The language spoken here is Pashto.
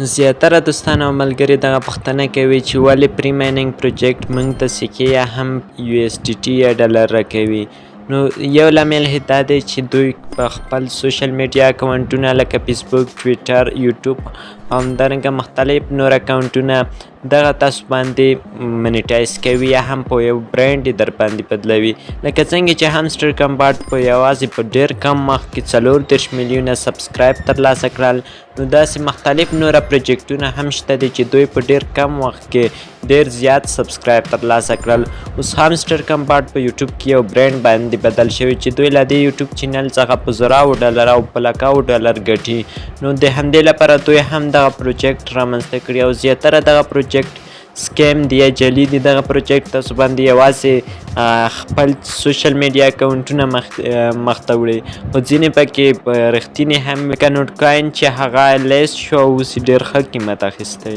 زیاتره دوستان او ملګري دغه پوښتنه کوي چې ولې پری مایننګ پروجیکټ موږ ته سکې یا هم USDT یا ډالر راکوي. نو یو لامل یې دا دی چې دوی په خپل سوشل میډیا اکاونټونه لکه فیسبوک، ټویټر، یوټیوب او همدارنګه مختلف نور اکاونټونه دغه تاسو باندې منیټایز کوي یا هم په یو برانډ یې در باندې بدلوي. لکه څنګه چې همسټر کمباټ په یوازې په ډېر کم وخت کې 34 میلیونه سبسکرایب ترلاسه کړل، نو داسې مختلف نوره پروجیکټونه هم شته دي چې دوی په ډېر کم وخت کې ډېر زیات سبسکرایب ترلاسه کړل. اوس همسټر کمباټ په یوټیوب کې یو برانډ باندې بدل شوی چې دوی له دې یوټیوب چینل څخه په زراو ډالر او په لکاو ډالر ګټي. نو د همدې لپاره دوی هم دغه پروجیکټ رامنځته کړي او زیاتره دغه پروجیکټ سکیم دی یا جعلي دي. دغه پروجیکټ تاسو باندې یوازې خپل سوشل میډیا اکاونټونه مخته وړي، خو ځینې پکې په رښتینې هم لکه نوټ کوین چې هغه لیست شو او اوس یې ډېر ښه قیمت اخیستی.